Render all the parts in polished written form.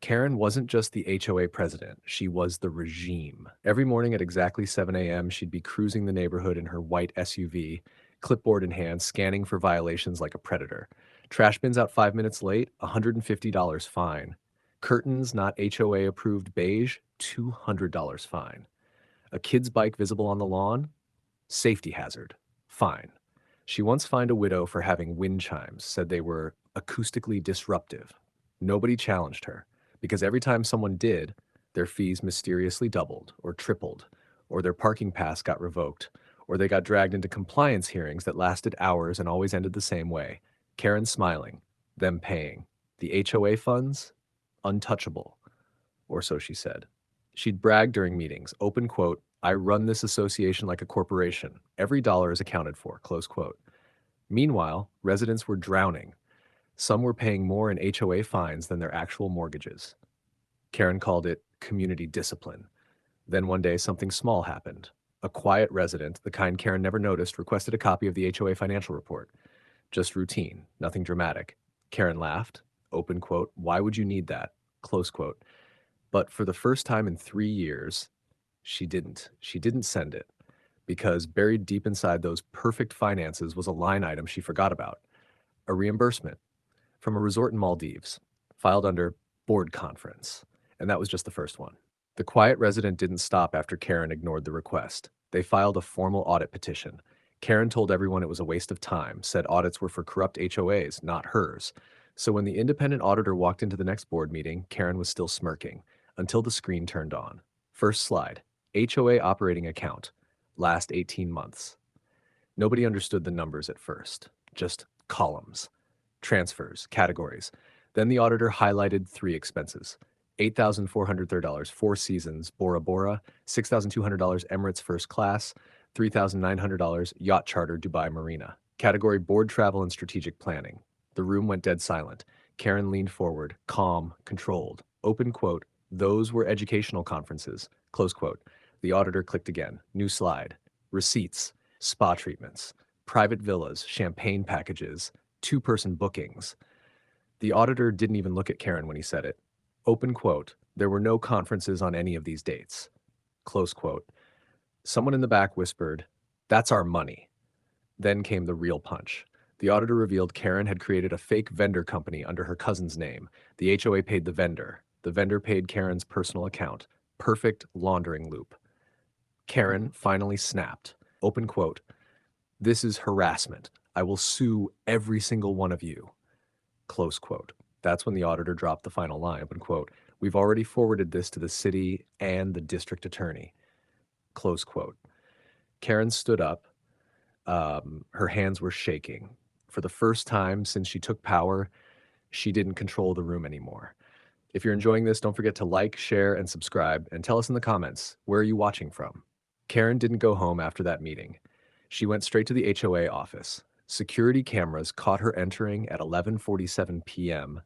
Karen wasn't just the HOA president, she was the regime. Every morning at exactly 7 a.m., she'd be cruising the neighborhood in her white SUV, clipboard in hand, scanning for violations like a predator. Trash bins out 5 minutes late, $150 fine. Curtains not HOA approved beige, $200 fine. A kid's bike visible on the lawn, safety hazard, fine. She once fined a widow for having wind chimes, said they were acoustically disruptive. Nobody challenged her, because every time someone did, their fees mysteriously doubled or tripled, or their parking pass got revoked, or they got dragged into compliance hearings that lasted hours and always ended the same way. Karen smiling, them paying. The HOA funds? Untouchable, or so she said. She'd brag during meetings, open quote, I run this association like a corporation. Every dollar is accounted for, close quote. Meanwhile, residents were drowning. Some were paying more in HOA fines than their actual mortgages. Karen called it community discipline. Then one day, something small happened. A quiet resident, the kind Karen never noticed, requested a copy of the HOA financial report. Just routine, nothing dramatic. Karen laughed, open quote, why would you need that? Close quote. But for the first time in 3 years, she didn't. She didn't send it because buried deep inside those perfect finances was a line item she forgot about, a reimbursement from a resort in Maldives, filed under board conference. And that was just the first one. The quiet resident didn't stop after Karen ignored the request. They filed a formal audit petition. Karen told everyone it was a waste of time, said audits were for corrupt HOAs, not hers. So when the independent auditor walked into the next board meeting, Karen was still smirking until the screen turned on. First slide, HOA operating account, last 18 months. Nobody understood the numbers at first, just columns, transfers, categories. Then the auditor highlighted three expenses. $8,430, Four Seasons, Bora Bora, $6,200, Emirates First Class, $3,900, Yacht Charter, Dubai Marina. Category Board Travel and Strategic Planning. The room went dead silent. Karen leaned forward, calm, controlled. Open quote, those were educational conferences, close quote. The auditor clicked again. New slide. Receipts, spa treatments, private villas, champagne packages, two-person bookings. The auditor didn't even look at Karen when he said it. Open quote, there were no conferences on any of these dates. Close quote. Someone in the back whispered, that's our money. Then came the real punch. The auditor revealed Karen had created a fake vendor company under her cousin's name. The HOA paid the vendor. The vendor paid Karen's personal account. Perfect laundering loop. Karen finally snapped. Open quote, this is harassment. I will sue every single one of you. Close quote. That's when the auditor dropped the final line, open quote. We've already forwarded this to the city and the district attorney. Close quote. Karen stood up. Her hands were shaking. For the first time since she took power, she didn't control the room anymore. If you're enjoying this, don't forget to like, share, and subscribe, and tell us in the comments, where are you watching from? Karen didn't go home after that meeting. She went straight to the HOA office. Security cameras caught her entering at 11:47 p.m.,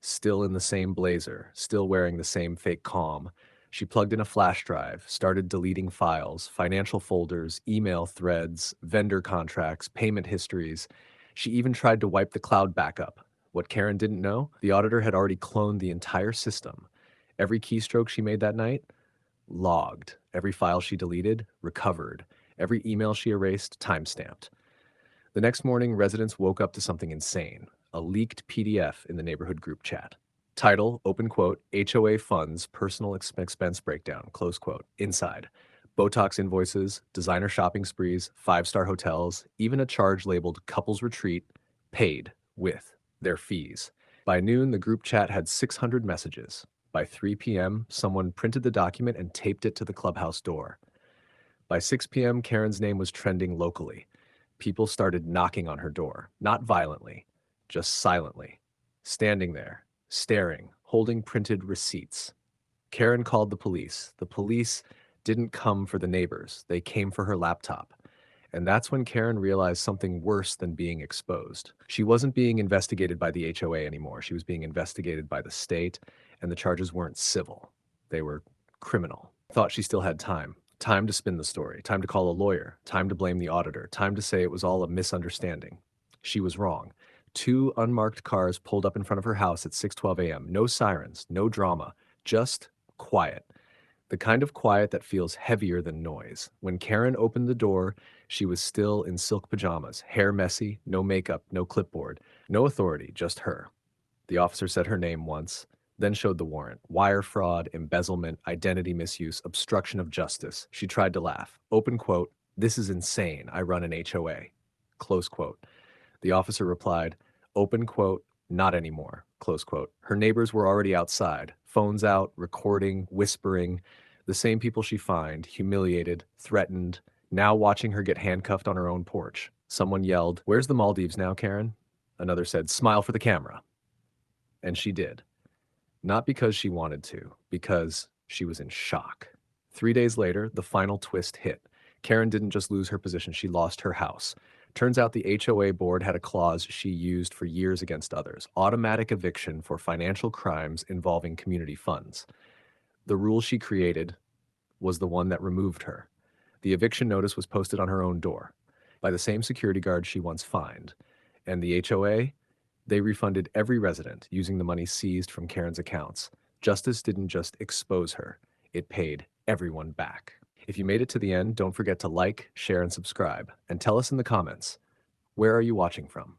still in the same blazer, still wearing the same fake calm. She plugged in a flash drive, started deleting files, financial folders, email threads, vendor contracts, payment histories. She even tried to wipe the cloud backup. What Karen didn't know, the auditor had already cloned the entire system. Every keystroke she made that night, logged. Every file she deleted, recovered. Every email she erased, timestamped. The next morning, residents woke up to something insane, a leaked PDF in the neighborhood group chat. Title, open quote, HOA funds, personal expense breakdown, close quote. Inside, Botox invoices, designer shopping sprees, five-star hotels, even a charge labeled couples retreat, paid with their fees. By noon, the group chat had 600 messages. By 3 p.m., someone printed the document and taped it to the clubhouse door. By 6 p.m., Karen's name was trending locally. People started knocking on her door, not violently, just silently, standing there, staring, holding printed receipts. Karen called the police. The police didn't come for the neighbors. They came for her laptop. And that's when Karen realized something worse than being exposed. She wasn't being investigated by the HOA anymore. She was being investigated by the state, and the charges weren't civil. They were criminal. Thought she still had time. Time to spin the story, time to call a lawyer, time to blame the auditor, time to say it was all a misunderstanding. She was wrong. Two unmarked cars pulled up in front of her house at 6:12 a.m. No sirens, no drama, just quiet. The kind of quiet that feels heavier than noise. When Karen opened the door, she was still in silk pajamas, hair messy, no makeup, no clipboard, no authority, just her. The officer said her name once, then showed the warrant. Wire fraud, embezzlement, identity misuse, obstruction of justice. She tried to laugh. Open quote, "This is insane. I run an HOA." Close quote. The officer replied, open quote, "Not anymore." Close quote. Her neighbors were already outside, phones out, recording, whispering. The same people she fined, humiliated, threatened, now watching her get handcuffed on her own porch. Someone yelled, "Where's the Maldives now, Karen?" Another said, "Smile for the camera." And she did. Not because she wanted to, because she was in shock. 3 days later, the final twist hit. Karen didn't just lose her position, she lost her house. Turns out the HOA board had a clause she used for years against others: automatic eviction for financial crimes involving community funds. The rule she created was the one that removed her. The eviction notice was posted on her own door by the same security guard she once fined. And the HOA, they refunded every resident using the money seized from Karen's accounts. Justice didn't just expose her, it paid everyone back. If you made it to the end, don't forget to like, share, and subscribe. And tell us in the comments, where are you watching from?